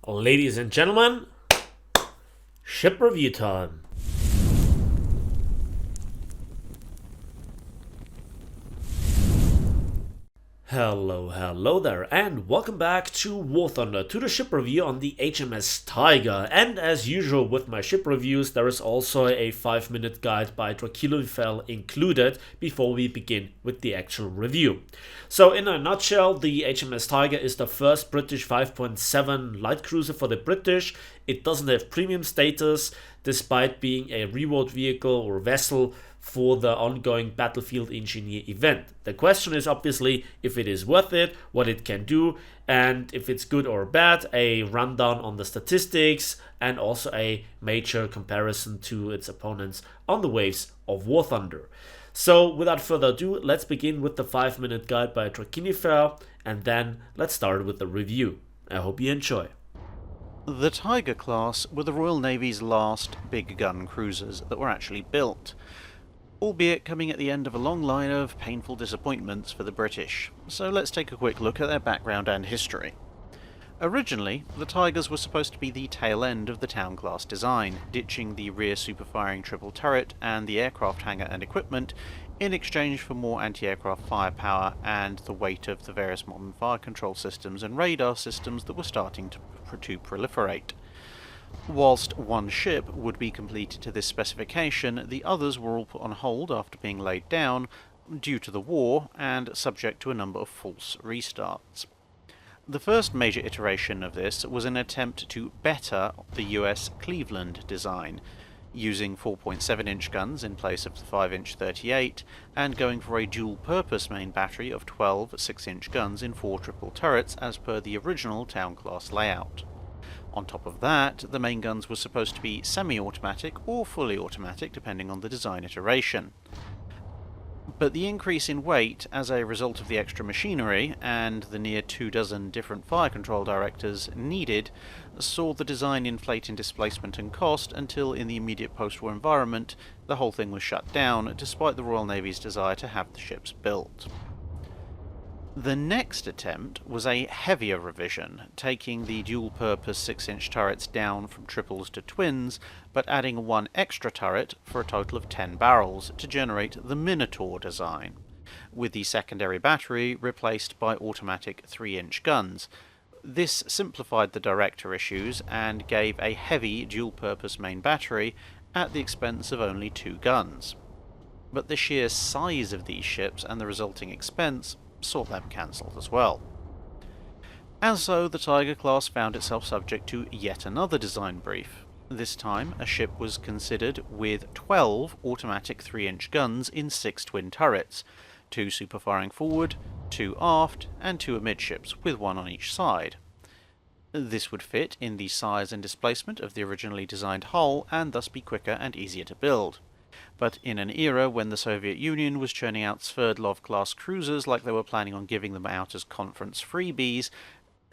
Ladies and gentlemen, ship review time. Hello there, and welcome back to War Thunder, to the ship review on the HMS Tiger. And as usual with my ship reviews, there is also a 5-minute guide by Drachinifel included before we begin with the actual review. So in a nutshell, the HMS Tiger is the first British 5.7 light cruiser for the British. It doesn't have premium status, despite being a reward vehicle or vessel for the ongoing Battlefield Engineer event. The question is obviously if it is worth it, what it can do, and if it's good or bad, a rundown on the statistics, and also a major comparison to its opponents on the waves of War Thunder. So without further ado, let's begin with the 5-minute guide by Drachinifel, and then let's start with the review. I hope you enjoy. The Tiger class were the Royal Navy's last big gun cruisers that were actually built, albeit coming at the end of a long line of painful disappointments for the British. So let's take a quick look at their background and history. Originally, the Tigers were supposed to be the tail end of the Town class design, ditching the rear super-firing triple turret and the aircraft hangar and equipment in exchange for more anti-aircraft firepower and the weight of the various modern fire control systems and radar systems that were starting to proliferate. Whilst one ship would be completed to this specification, the others were all put on hold after being laid down due to the war and subject to a number of false restarts. The first major iteration of this was an attempt to better the US Cleveland design, using 4.7-inch guns in place of the 5-inch 38, and going for a dual-purpose main battery of 12 6-inch guns in 4 triple turrets as per the original Town class layout. On top of that, the main guns were supposed to be semi-automatic or fully automatic depending on the design iteration. But the increase in weight as a result of the extra machinery and the near 24 different fire control directors needed saw the design inflate in displacement and cost until in the immediate post-war environment the whole thing was shut down despite the Royal Navy's desire to have the ships built. The next attempt was a heavier revision, taking the dual-purpose 6-inch turrets down from triples to twins, but adding one extra turret for a total of 10 barrels to generate the Minotaur design, with the secondary battery replaced by automatic 3-inch guns. This simplified the director issues and gave a heavy dual-purpose main battery at the expense of only 2 guns. But the sheer size of these ships and the resulting expense saw them cancelled as well. And so the Tiger class found itself subject to yet another design brief. This time a ship was considered with 12 automatic 3-inch guns in 6 twin turrets, 2 super-firing forward, 2 aft, and 2 amidships, with 1 on each side. This would fit in the size and displacement of the originally designed hull and thus be quicker and easier to build. But in an era when the Soviet Union was churning out Sverdlov-class cruisers like they were planning on giving them out as conference freebies,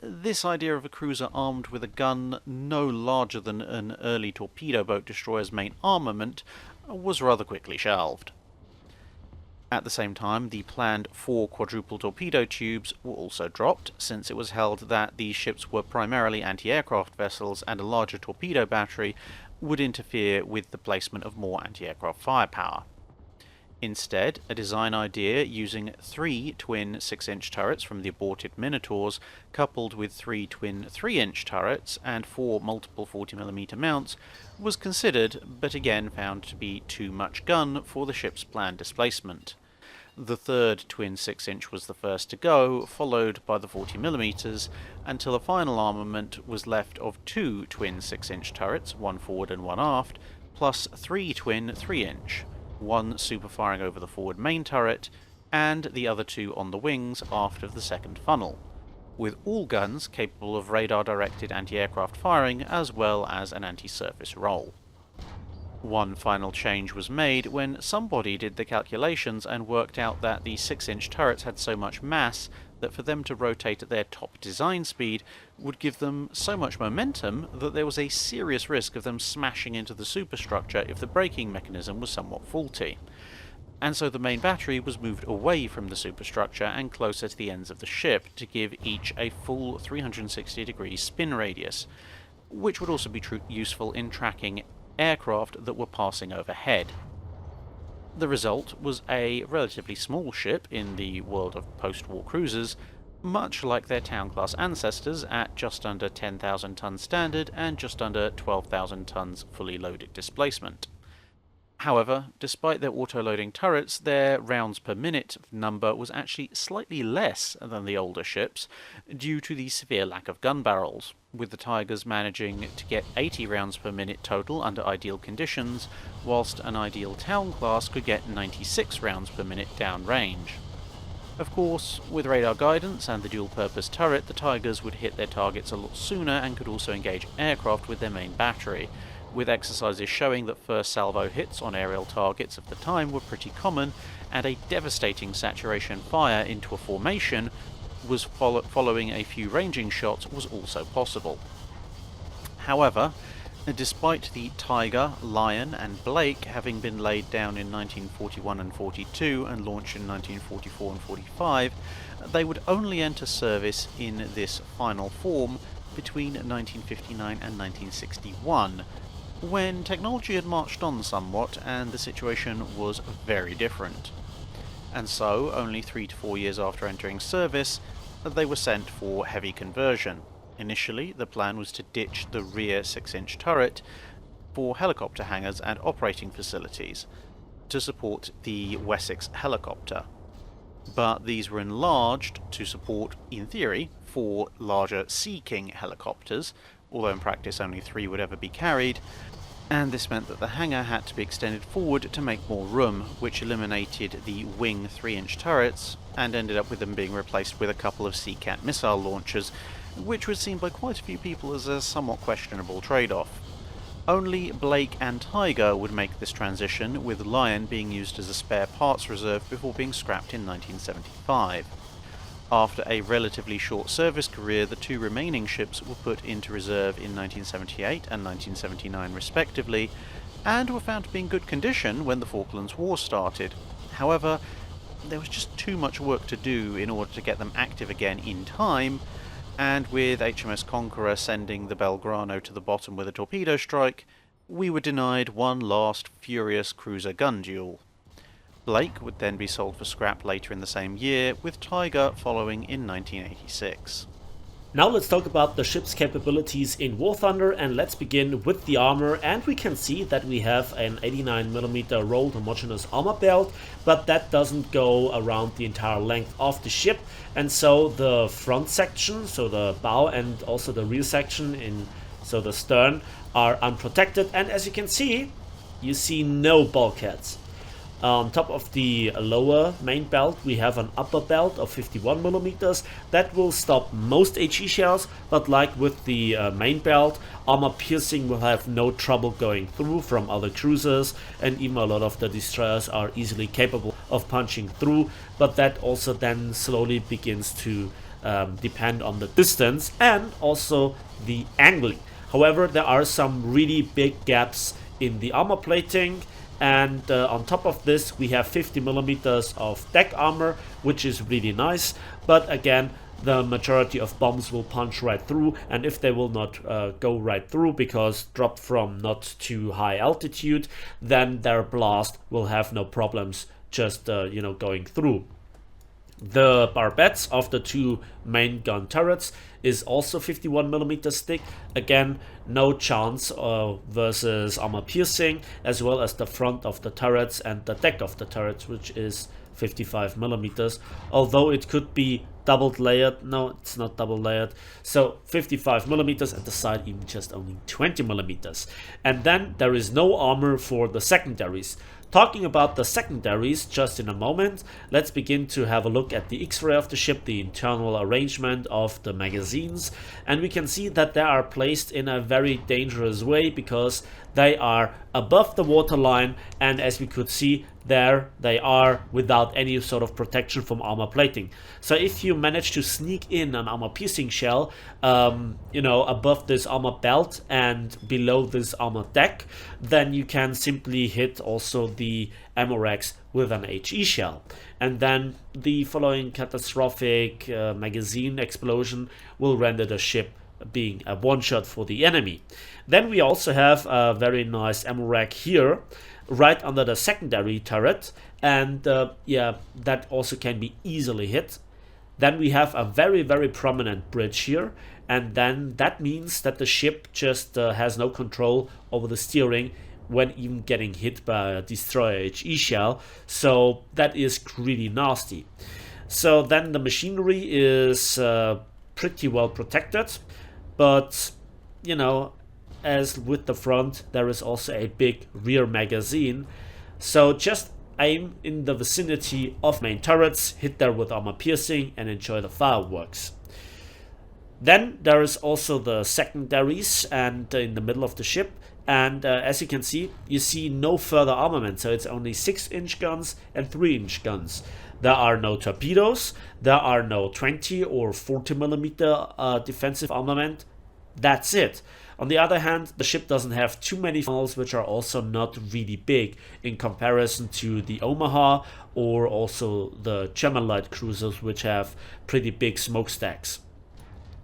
this idea of a cruiser armed with a gun no larger than an early torpedo boat destroyer's main armament was rather quickly shelved. At the same time, the planned 4 quadruple torpedo tubes were also dropped, since it was held that these ships were primarily anti-aircraft vessels and a larger torpedo battery would interfere with the placement of more anti-aircraft firepower. Instead, a design idea using 3 twin 6-inch turrets from the aborted Minotaurs, coupled with 3 twin 3-inch turrets and 4 multiple 40mm mounts, was considered, but again found to be too much gun for the ship's planned displacement. The third twin 6-inch was the first to go, followed by the 40mm, until a final armament was left of 2 twin 6-inch turrets, 1 forward and 1 aft, plus 3 twin 3-inch, 1 super-firing over the forward main turret, and the other 2 on the wings aft of the second funnel, with all guns capable of radar-directed anti-aircraft firing as well as an anti-surface role. One final change was made when somebody did the calculations and worked out that the 6-inch turrets had so much mass that for them to rotate at their top design speed would give them so much momentum that there was a serious risk of them smashing into the superstructure if the braking mechanism was somewhat faulty. and so the main battery was moved away from the superstructure and closer to the ends of the ship to give each a full 360-degree spin radius, which would also be useful in tracking aircraft that were passing overhead. The result was a relatively small ship in the world of post-war cruisers, much like their town-class ancestors at just under 10,000 tons standard and just under 12,000 tons fully loaded displacement. However, despite their auto-loading turrets, their rounds per minute number was actually slightly less than the older ships due to the severe lack of gun barrels, with the Tigers managing to get 80 rounds per minute total under ideal conditions, whilst an ideal town class could get 96 rounds per minute downrange. Of course, with radar guidance and the dual-purpose turret, the Tigers would hit their targets a lot sooner and could also engage aircraft with their main battery, with exercises showing that first salvo hits on aerial targets of the time were pretty common, and a devastating saturation fire into a formation was following a few ranging shots was also possible. However, despite the Tiger, Lion and Blake having been laid down in 1941 and 42 and launched in 1944 and 45, they would only enter service in this final form between 1959 and 1961, when technology had marched on somewhat and the situation was very different. And so, only 3 to 4 years after entering service, they were sent for heavy conversion. Initially, the plan was to ditch the rear 6-inch turret for helicopter hangars and operating facilities to support the Wessex helicopter. But these were enlarged to support, in theory, 4 larger Sea King helicopters, although in practice only 3 would ever be carried, and this meant that the hangar had to be extended forward to make more room, which eliminated the wing 3-inch turrets, and ended up with them being replaced with a couple of Sea-Cat missile launchers, which was seen by quite a few people as a somewhat questionable trade-off. Only Blake and Tiger would make this transition, with Lion being used as a spare parts reserve before being scrapped in 1975. After a relatively short service career, the 2 remaining ships were put into reserve in 1978 and 1979 respectively, and were found to be in good condition when the Falklands War started. However, there was just too much work to do in order to get them active again in time, and with HMS Conqueror sending the Belgrano to the bottom with a torpedo strike, we were denied one last furious cruiser gun duel. Blake would then be sold for scrap later in the same year, with Tiger following in 1986. Now let's talk about the ship's capabilities in War Thunder, and let's begin with the armor. And we can see that we have an 89mm rolled homogeneous armor belt, but that doesn't go around the entire length of the ship, and so the front section, so the bow and also the rear section, so the stern, are unprotected, and as you can see, you see no bulkheads. On top of the lower main belt, we have an upper belt of 51mm that will stop most HE shells, but like with the main belt, armor piercing will have no trouble going through from other cruisers, and even a lot of the destroyers are easily capable of punching through, but that also then slowly begins to depend on the distance and also the angling. However, there are some really big gaps in the armor plating. And on top of this, we have 50mm of deck armor, which is really nice. But again, the majority of bombs will punch right through, and if they will not go right through because dropped from not too high altitude, then their blast will have no problems just going through. The barbettes of the 2 main gun turrets is also 51mm thick. Again, no chance versus armor piercing, as well as the front of the turrets and the deck of the turrets, which is 55mm, although it could be double layered. No, it's not double layered. So 55mm, and the side even just only 20mm. And then there is no armor for the secondaries. Talking about the secondaries just in a moment, let's begin to have a look at the X-ray of the ship, the internal arrangement of the magazines, and we can see that they are placed in a very dangerous way because they are above the waterline, and as we could see, there they are without any sort of protection from armor plating. So if you manage to sneak in an armor piercing shell, above this armor belt and below this armor deck, then you can simply hit also the ammo racks with an HE shell. And then the following catastrophic magazine explosion will render the ship being a one-shot for the enemy. Then we also have a very nice ammo rack here, right under the secondary turret, and yeah, that also can be easily hit. Then we have a very, very prominent bridge here, and then that means that the ship just has no control over the steering when even getting hit by a destroyer HE shell, so that is really nasty. So then the machinery is pretty well protected, but you know, as with the front, there is also a big rear magazine, so just aim in the vicinity of main turrets, hit there with armor piercing, and enjoy the fireworks. Then there is also the secondaries and in the middle of the ship, and as you see no further armament, so it's only 6-inch guns and 3-inch guns. There are no torpedoes, there are no 20 or 40 millimeter defensive armament. That's it. On the other hand, the ship doesn't have too many funnels, which are also not really big in comparison to the Omaha or also the German light cruisers, which have pretty big smokestacks.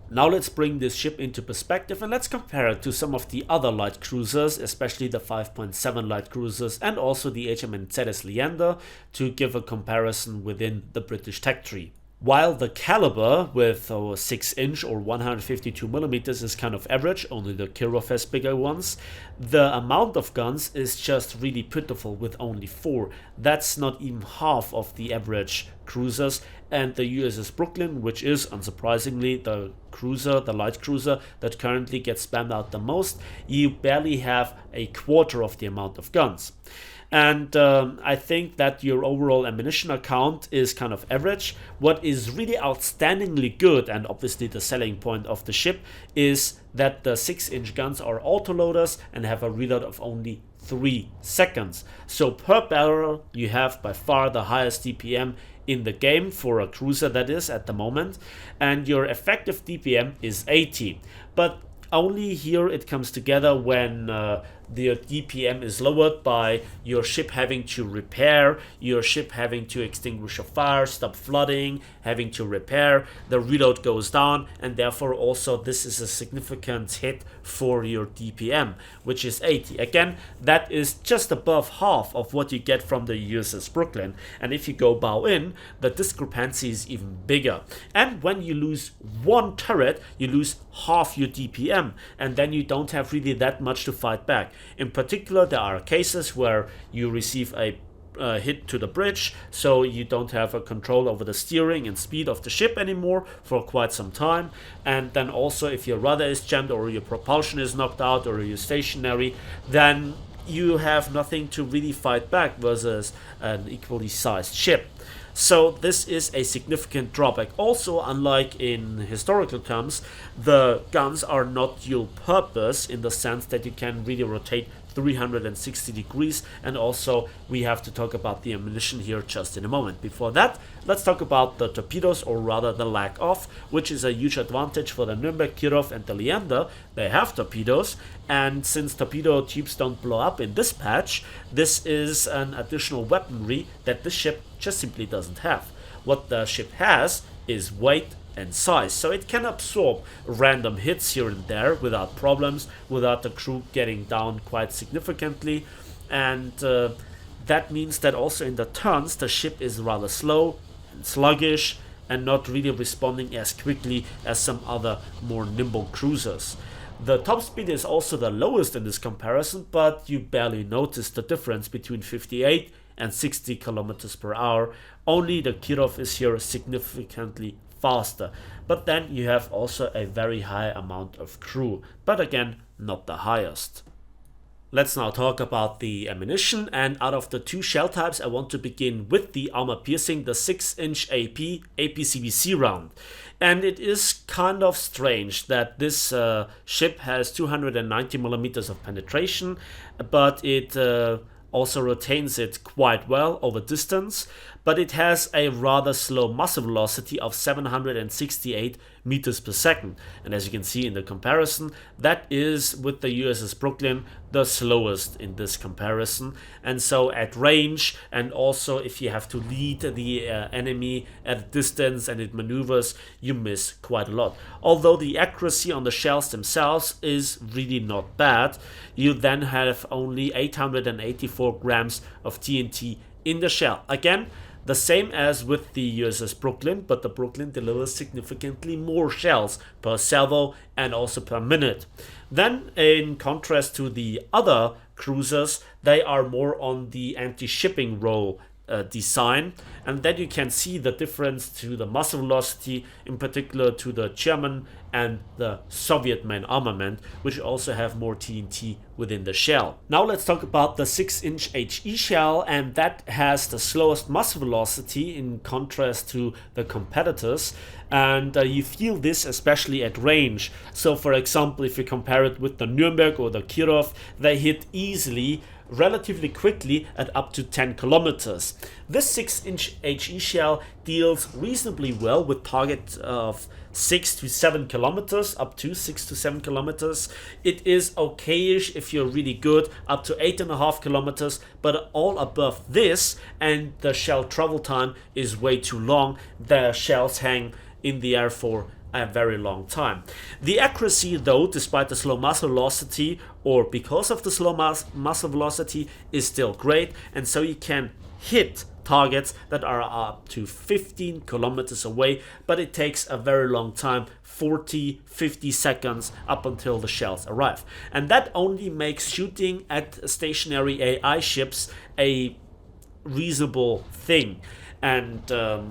Now let's bring this ship into perspective and let's compare it to some of the other light cruisers, especially the 5.7 light cruisers and also the HMS Leander, to give a comparison within the British tech tree. While the caliber with 6-inch or 152 millimeters is kind of average, only the Kirov has bigger ones, the amount of guns is just really pitiful with only 4. That's not even half of the average cruisers, and the USS Brooklyn, which is unsurprisingly the light cruiser that currently gets spammed out the most, you barely have a quarter of the amount of guns. And I think that your overall ammunition account is kind of average. What is really outstandingly good, and obviously the selling point of the ship, is that the 6-inch guns are autoloaders and have a reload of only 3 seconds. So per barrel you have by far the highest DPM in the game for a cruiser, that is, at the moment, and your effective DPM is 80. But only here it comes together when the DPM is lowered by your ship having to repair, your ship having to extinguish a fire, stop flooding, having to repair, the reload goes down, and therefore also this is a significant hit for your DPM, which is 80. Again, that is just above half of what you get from the USS Brooklyn, and if you go bow in, the discrepancy is even bigger. And when you lose one turret, you lose half your DPM, and then you don't have really that much to fight back. In particular, there are cases where you receive a hit to the bridge, so you don't have a control over the steering and speed of the ship anymore for quite some time. And then also if your rudder is jammed or your propulsion is knocked out or you're stationary, then you have nothing to really fight back versus an equally sized ship. So this is a significant drawback. Also, unlike in historical terms, the guns are not dual purpose in the sense that you can really rotate 360 degrees, and also we have to talk about the ammunition here just in a moment. Before that, let's talk about the torpedoes, or rather the lack of, which is a huge advantage for the Nuremberg, Kirov and the Leander. They have torpedoes, and since torpedo tubes don't blow up in this patch, this is an additional weaponry that this ship just simply doesn't have. What the ship has is weight and size, so it can absorb random hits here and there without problems, without the crew getting down quite significantly, and that means that also in the turns the ship is rather slow and sluggish and not really responding as quickly as some other more nimble cruisers. The top speed is also the lowest in this comparison, but you barely notice the difference between 58 and 60 kilometers per hour. Only the Kirov is here significantly faster, but then you have also a very high amount of crew, but again not the highest. Let's now talk about the ammunition, and out of the 2 shell types I want to begin with the armor piercing, the 6-inch AP APCBC round. And it is kind of strange that this ship has 290 millimeters of penetration, but it also retains it quite well over distance. but it has a rather slow muzzle velocity of 768 meters per second. And as you can see in the comparison, that is, with the USS Brooklyn, the slowest in this comparison. And so at range, and also if you have to lead the enemy at a distance and it maneuvers, you miss quite a lot. Although the accuracy on the shells themselves is really not bad, you then have only 884 grams of TNT in the shell. Again, the same as with the USS Brooklyn, but the Brooklyn delivers significantly more shells per salvo and also per minute. Then, in contrast to the other cruisers, they are more on the anti-shipping role design, and then you can see the difference to the muzzle velocity, in particular to the German and the Soviet main armament, which also have more TNT within the shell. Now let's talk about the 6-inch HE shell, and that has the slowest muzzle velocity in contrast to the competitors, and you feel this especially at range. So for example, if you compare it with the Nuremberg or the Kirov, they hit easily relatively quickly at up to 10 kilometers. This 6-inch HE shell deals reasonably well with target of 6 to 7 kilometers, up to 6 to 7 kilometers. It is okayish if you're really good, up to 8.5 kilometers, but all above this, and the shell travel time is way too long. The shells hang in the air for a very long time. The accuracy, though, despite the slow muzzle velocity, or because of the slow muzzle velocity, is still great, and so you can hit targets that are up to 15 kilometers away, but it takes a very long time, 40-50 seconds, up until the shells arrive. And that only makes shooting at stationary AI ships a reasonable thing. And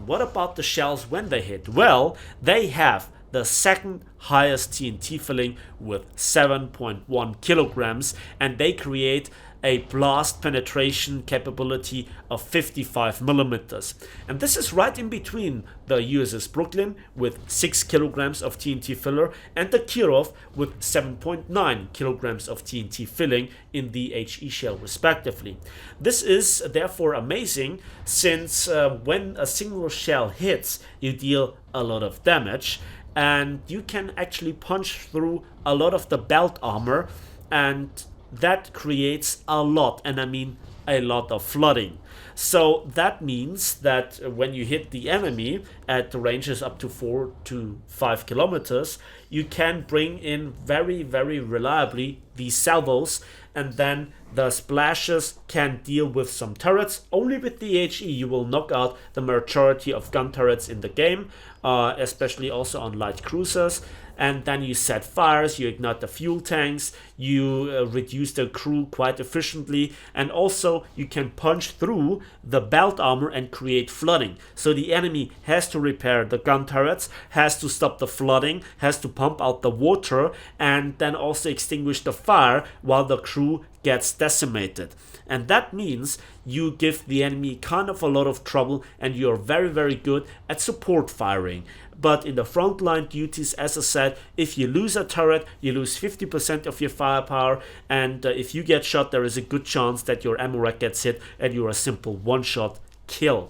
what about the shells when they hit? Well, they have the second highest TNT filling with 7.1 kilograms, and they create a blast penetration capability of 55 millimeters. And this is right in between the USS Brooklyn with 6 kilograms of TNT filler and the Kirov with 7.9 kilograms of TNT filling in the HE shell respectively. This is therefore amazing, since when a single shell hits, you deal a lot of damage, and you can actually punch through a lot of the belt armor, and that creates a lot, and I mean a lot, of flooding. So that means that when you hit the enemy at the ranges up to 4 to 5 kilometers, you can bring in very, very reliably these salvos, and then the splashes can deal with some turrets. Only with the HE you will knock out the majority of gun turrets in the game, especially also on light cruisers. And then you set fires, you ignite the fuel tanks, you reduce the crew quite efficiently, and also you can punch through the belt armor and create flooding. So the enemy has to repair the gun turrets, has to stop the flooding, has to pump out the water, and then also extinguish the fire while the crew gets decimated. And that means you give the enemy kind of a lot of trouble, and you're very, very good at support firing. But in the frontline duties, as I said, if you lose a turret, you lose 50% of your firepower, and if you get shot, there is a good chance that your ammo rack gets hit and you're a simple one-shot kill.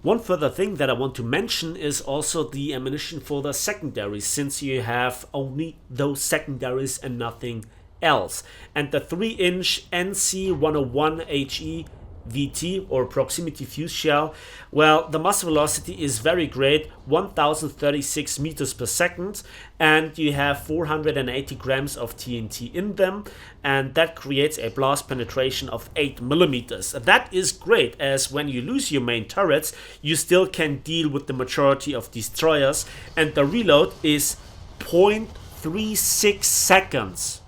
One further thing that I want to mention is also the ammunition for the secondaries, since you have only those secondaries and nothing else. And the 3-inch NC-101HE VT, or proximity fuse shell, well, the muzzle velocity is very great, 1036 meters per second, and you have 480 grams of TNT in them, and that creates a blast penetration of 8 millimeters. That is great, as when you lose your main turrets, you still can deal with the majority of destroyers, and the reload is 0.36 seconds.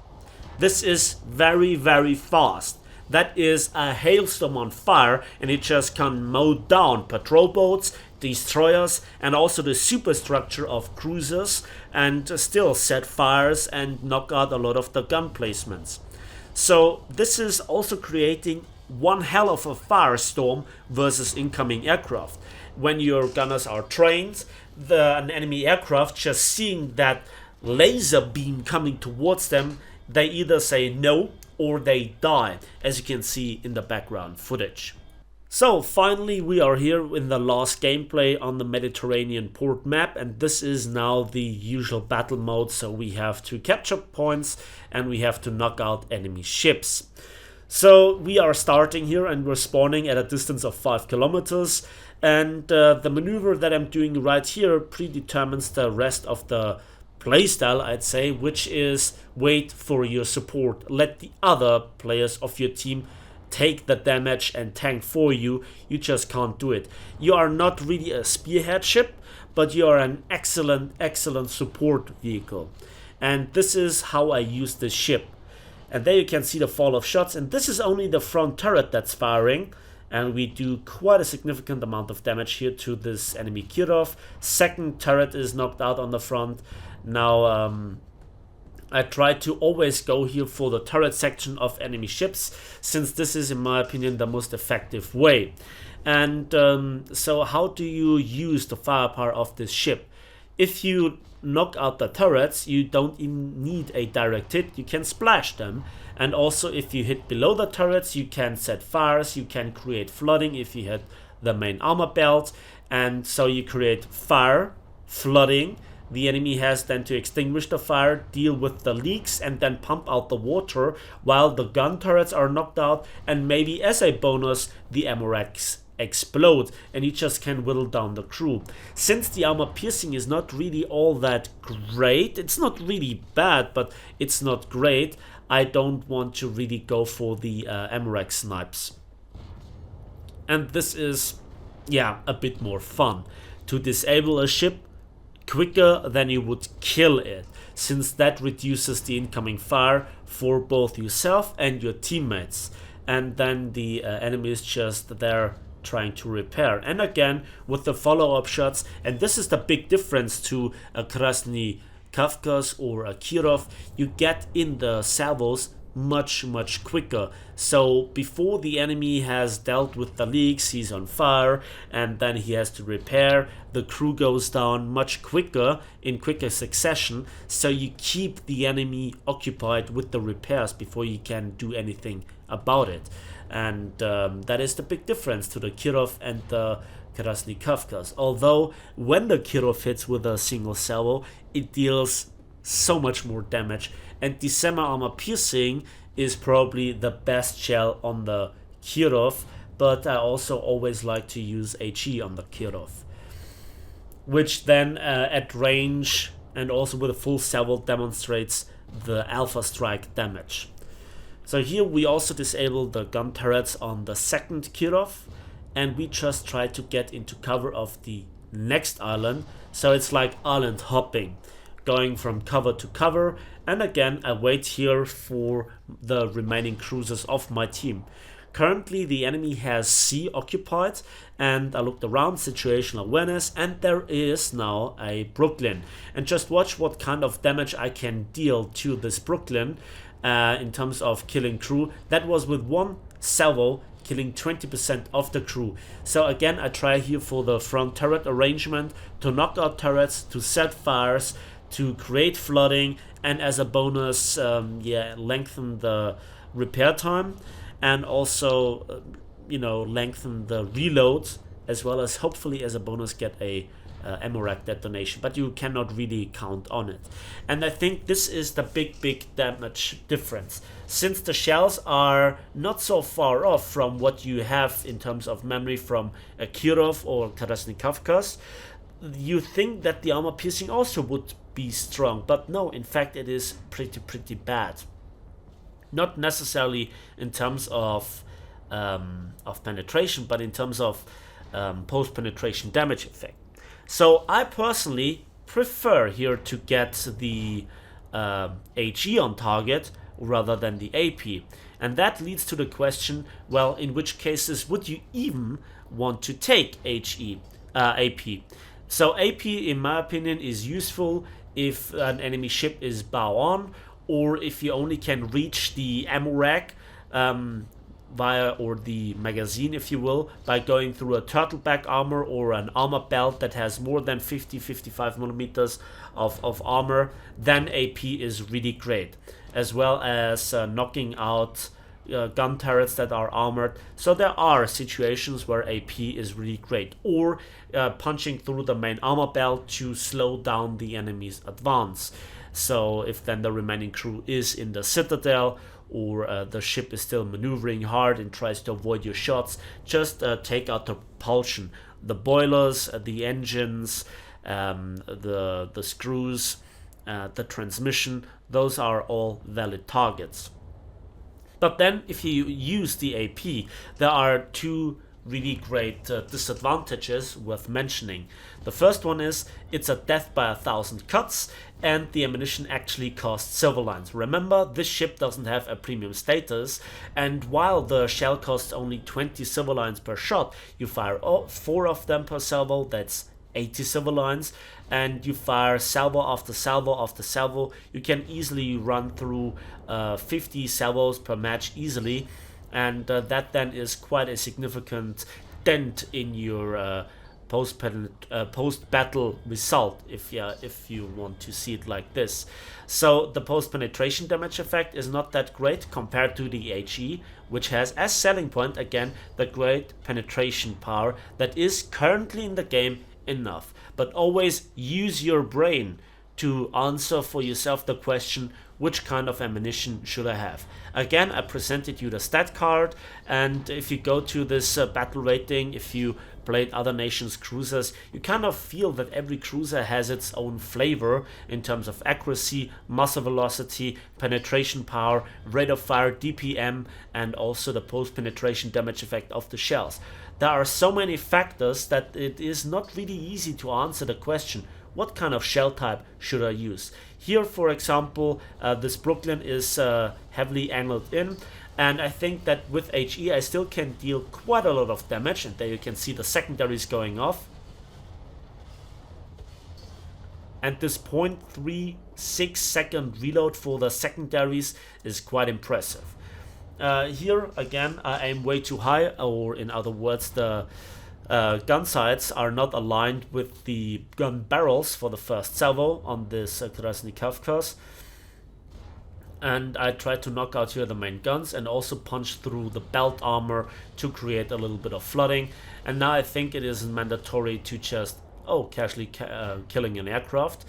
This is very, very fast. That is a hailstorm on fire, and it just can mow down patrol boats, destroyers, and also the superstructure of cruisers, and still set fires and knock out a lot of the gun placements. So this is also creating one hell of a firestorm versus incoming aircraft. When your gunners are trained, an enemy aircraft, just seeing that laser beam coming towards them, they either say no or they die, as you can see in the background footage. So finally we are here in the last gameplay on the Mediterranean port map, and this is now the usual battle mode, so we have to capture points and we have to knock out enemy ships. So we are starting here and we're spawning at a distance of 5 kilometers, and the maneuver that I'm doing right here predetermines the rest of the playstyle, I'd say, which is wait for your support. Let the other players of your team take the damage and tank for you. You just can't do it. You are not really a spearhead ship, but you are an excellent support vehicle. And this is how I use this ship. And there you can see the fall of shots, and this is only the front turret that's firing, and we do quite a significant amount of damage here to this enemy Kirov. Second turret is knocked out on the front. Now I try to always go here for the turret section of enemy ships, since this is, in my opinion, the most effective way. And so how do you use the firepower of this ship? If you knock out the turrets, you don't even need a direct hit, you can splash them. And also if you hit below the turrets, you can set fires, you can create flooding if you hit the main armor belt. And so you create fire, flooding. The enemy has then to extinguish the fire, deal with the leaks, and then pump out the water while the gun turrets are knocked out, and maybe as a bonus the ammo racks explode and you just can whittle down the crew. Since the armor piercing is not really all that great, it's not really bad, but it's not great, I don't want to really go for the ammo rack snipes. And this is, yeah, a bit more fun. To disable a ship quicker than you would kill it, since that reduces the incoming fire for both yourself and your teammates, and then the enemy is just there trying to repair. And again with the follow-up shots, and this is the big difference to a Krasny Kafkas or a Kirov, you get in the salvos much quicker. So before the enemy has dealt with the leaks, he's on fire and then he has to repair, the crew goes down much quicker in quicker succession, so you keep the enemy occupied with the repairs before you can do anything about it. And that is the big difference to the Kirov and the Krasny Kafkas. Although when the Kirov hits with a single salvo, it deals so much more damage, and the semi-armor piercing is probably the best shell on the Kirov, but I also always like to use HE on the Kirov, which then at range and also with a full salvo demonstrates the alpha strike damage. So here we also disable the gun turrets on the second Kirov, and we just try to get into cover of the next island. So it's like island hopping, going from cover to cover, and again I wait here for the remaining cruisers of my team. Currently the enemy has C occupied, and I looked around, situational awareness, and there is now a Brooklyn. And just watch what kind of damage I can deal to this Brooklyn in terms of killing crew. That was with one salvo killing 20% of the crew. So again I try here for the front turret arrangement to knock out turrets, to set fires, to create flooding, and as a bonus lengthen the repair time, and also lengthen the reload, as well as hopefully as a bonus get a ammo rack detonation, but you cannot really count on it. And I think this is the big damage difference, since the shells are not so far off from what you have in terms of memory from a Kirov or Krasny Kafkas. You think that the armor piercing also would be strong, but no, in fact it is pretty bad. Not necessarily in terms of penetration, but in terms of post-penetration damage effect. So I personally prefer here to get the HE on target rather than the AP, and that leads to the question, well, in which cases would you even want to take AP? So AP, in my opinion, is useful if an enemy ship is bow on, or if you only can reach the ammo rack via, or the magazine if you will, by going through a turtleback armor or an armor belt that has more than 55 millimeters of armor. Then AP is really great, as well as knocking out gun turrets that are armored. So there are situations where AP is really great, or punching through the main armor belt to slow down the enemy's advance. So if then the remaining crew is in the citadel, or the ship is still maneuvering hard and tries to avoid your shots, just take out the propulsion, the boilers, the engines, the screws, the transmission. Those are all valid targets. But then if you use the AP, there are two really great disadvantages worth mentioning. The first one is it's a death by 1,000 cuts, and the ammunition actually costs silver lines. Remember, this ship doesn't have a premium status, and while the shell costs only 20 silver lines per shot, you fire 4 of them per salvo, that's 80 silver lines, and you fire salvo after salvo after salvo. You can easily run through 50 salvos per match easily, and that then is quite a significant dent in your post-battle result, if you want to see it like this. So the post-penetration damage effect is not that great compared to the HE, which has as selling point again the great penetration power that is currently in the game enough. But always use your brain to answer for yourself the question, which kind of ammunition should I have? Again, I presented you the stat card, and if you go to this battle rating, if you played other nations' cruisers, you kind of feel that every cruiser has its own flavor in terms of accuracy, muzzle velocity, penetration power, rate of fire, DPM, and also the post-penetration damage effect of the shells. There are so many factors that it is not really easy to answer the question, what kind of shell type should I use? Here, for example, this Brooklyn is heavily angled in, and I think that with HE I still can deal quite a lot of damage, and there you can see the secondaries going off. And this 0.36 second reload for the secondaries is quite impressive. Here again I aim way too high, or in other words the gun sights are not aligned with the gun barrels for the first salvo on this Drachinifel, and I try to knock out here the main guns and also punch through the belt armor to create a little bit of flooding. And now I think it is mandatory to just casually killing an aircraft,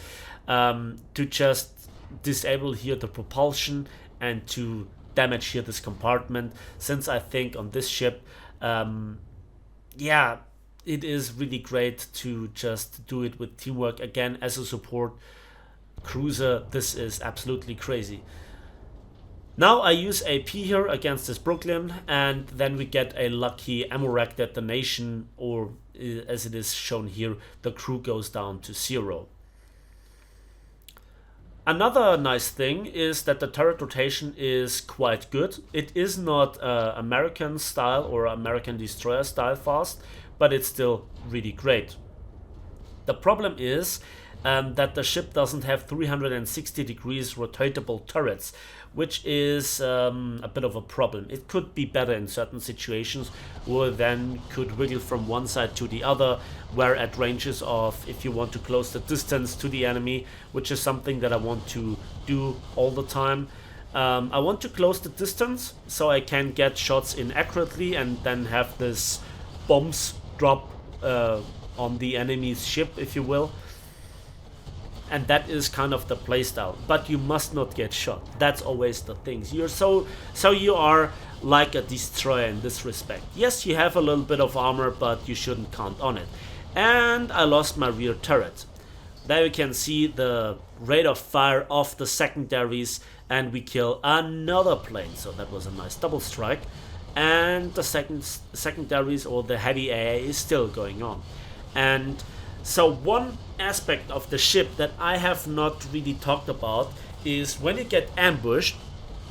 to just disable here the propulsion and to damage here this compartment, since I think on this ship yeah, it is really great to just do it with teamwork. Again, as a support cruiser, this is absolutely crazy. Now I use AP here against this Brooklyn, and then we get a lucky ammo rack detonation, or as it is shown here, the crew goes down to 0. Another nice thing is that the turret rotation is quite good. It is not American style or American destroyer style fast, but it's still really great. The problem is that the ship doesn't have 360 degrees rotatable turrets, which is a bit of a problem. It could be better in certain situations, or then could wiggle from one side to the other, where at ranges of, if you want to close the distance to the enemy, which is something that I want to do all the time. I want to close the distance so I can get shots in accurately and then have this bombs drop on the enemy's ship, if you will. And that is kind of the playstyle, but you must not get shot. That's always the thing. You're so you are like a destroyer in this respect. Yes, you have a little bit of armor, but you shouldn't count on it. And I lost my rear turret. There you can see the rate of fire of the secondaries, and we kill another plane. So that was a nice double strike. And the secondaries, or the heavy AA, is still going on. And so one aspect of the ship that I have not really talked about is when you get ambushed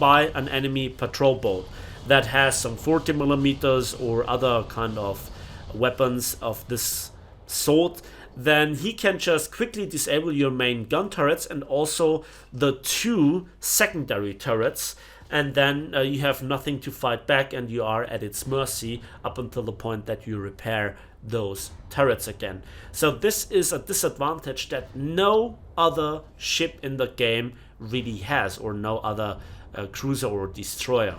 by an enemy patrol boat that has some 40mm or other kind of weapons of this sort, then he can just quickly disable your main gun turrets and also the 2 secondary turrets, and then you have nothing to fight back and you are at its mercy up until the point that you repair those turrets again. So this is a disadvantage that no other ship in the game really has, or no other cruiser or destroyer.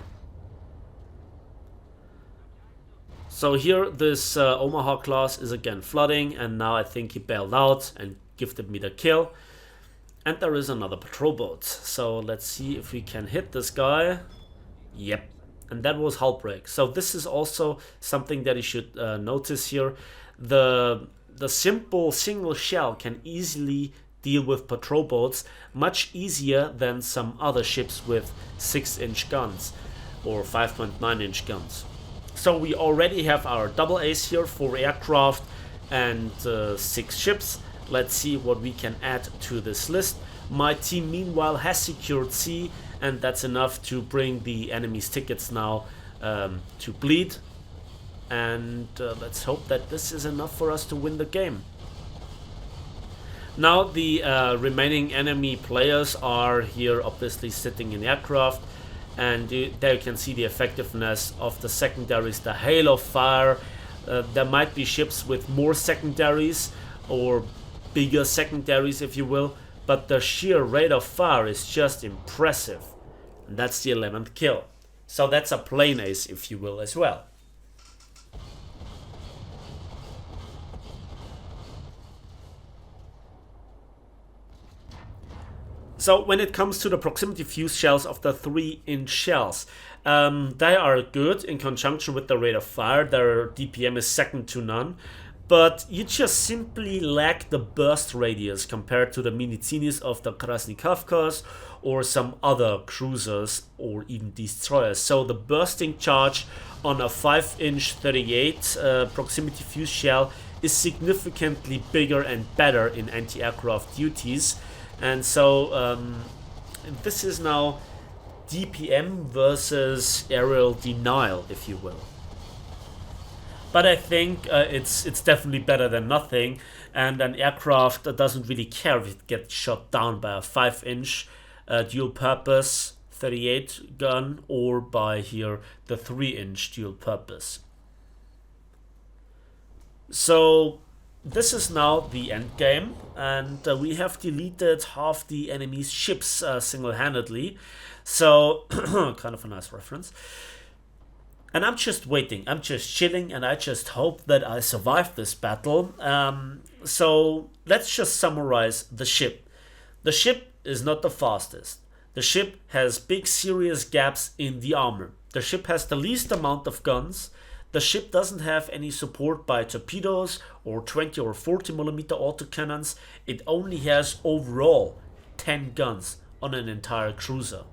So here this Omaha class is again flooding, and now I think he bailed out and gifted me the kill. And there is another patrol boat. So let's see if we can hit this guy. Yep. And that was hull break. So this is also something that you should notice here. The simple single shell can easily deal with patrol boats much easier than some other ships with 6-inch guns or 5.9-inch guns. So we already have our double ace here, 4 aircraft and 6 ships. Let's see what we can add to this list. My team meanwhile has secured C, and that's enough to bring the enemy's tickets now to bleed. And let's hope that this is enough for us to win the game. Now the remaining enemy players are here obviously sitting in aircraft, and there you can see the effectiveness of the secondaries, the hail of fire. There might be ships with more secondaries or bigger secondaries if you will, but the sheer rate of fire is just impressive. And that's the 11th kill. So that's a plain ace if you will as well. So when it comes to the proximity fuse shells of the 3-inch shells, they are good in conjunction with the rate of fire. Their DPM is second to none, but you just simply lack the burst radius compared to the Minizinis of the Drachinifel or some other cruisers or even destroyers. So the bursting charge on a 5-inch 38 proximity fuse shell is significantly bigger and better in anti-aircraft duties. And so this is now DPM versus aerial denial, if you will. But I think it's definitely better than nothing, and an aircraft doesn't really care if it gets shot down by a 5-inch dual-purpose 38 gun or by here the 3-inch dual-purpose. So this is now the end game, and we have deleted half the enemy's ships single-handedly. So kind of a nice reference. And I'm just waiting, I'm just chilling, and I just hope that I survive this battle. So let's just summarize the ship. The ship is not the fastest. The ship has big serious gaps in the armor. The ship has the least amount of guns. The ship doesn't have any support by torpedoes or 20 or 40 millimeter autocannons. It only has overall 10 guns on an entire cruiser.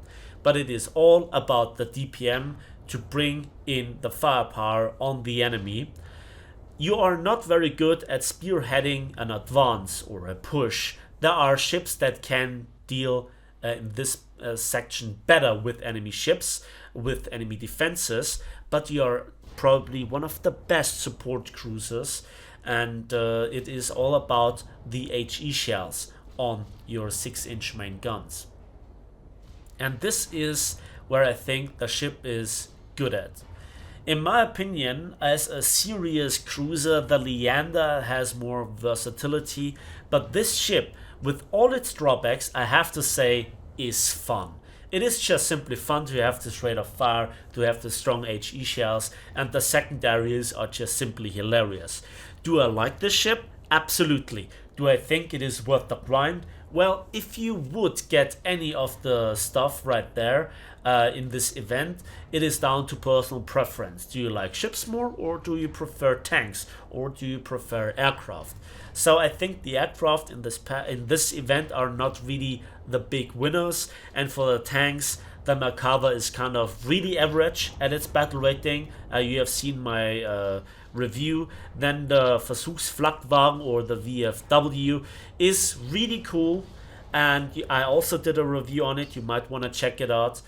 But it is all about the DPM to bring in the firepower on the enemy. You are not very good at spearheading an advance or a push. There are ships that can deal in this section better with enemy ships, with enemy defenses, but you are probably one of the best support cruisers, and it is all about the HE shells on your 6-inch main guns. And this is where I think the ship is good at. In my opinion, as a serious cruiser, the Leander has more versatility, but this ship, with all its drawbacks, I have to say, is fun. It is just simply fun to have this rate of fire, to have the strong HE shells, and the secondaries are just simply hilarious. Do I like this ship? Absolutely. Do I think it is worth the grind? Well, if you would get any of the stuff right there in this event, it is down to personal preference. Do you like ships more, or do you prefer tanks, or do you prefer aircraft? So I think the aircraft in this event are not really the big winners, and for the tanks, the Merkava is kind of really average at its battle rating. You have seen my review. Then the Versuchsflakwagen, or the VFW, is really cool, and I also did a review on it. You might want to check it out.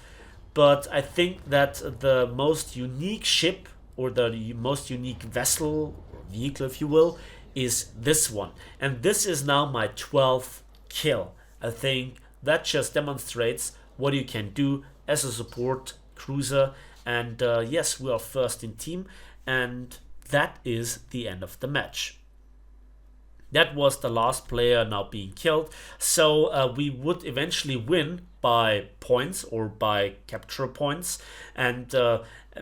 But I think that the most unique ship, or the most unique vessel, or vehicle if you will, is this one. And this is now my 12th kill. I think that just demonstrates what you can do as a support cruiser. And yes, we are first in team, and that is the end of the match. That was the last player now being killed, so we would eventually win by points or by capture points. And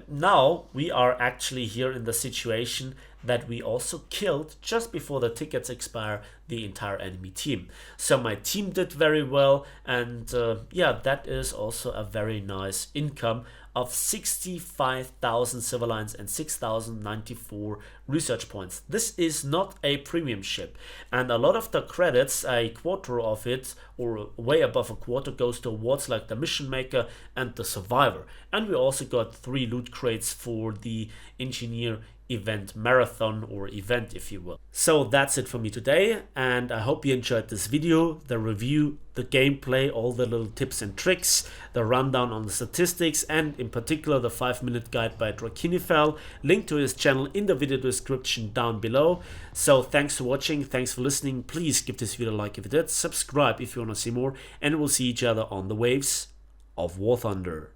now we are actually here in the situation that we also killed, just before the tickets expire, the entire enemy team. So my team did very well, and yeah, that is also a very nice income of 65,000 civil lines and 6,094 research points. This is not a premium ship, and a lot of the credits, a quarter of it or way above a quarter, goes towards like the mission maker and the survivor. And we also got 3 loot crates for the engineer event marathon, or event if you will. So that's it for me today, and I hope you enjoyed this video, the review, the gameplay, all the little tips and tricks, the rundown on the statistics, and in particular the 5-minute guide by Drachinifel. Link to his channel in the video description down below. So thanks for watching, thanks for listening. Please give this video a like if you did, subscribe if you want to see more, and we'll see each other on the waves of War Thunder.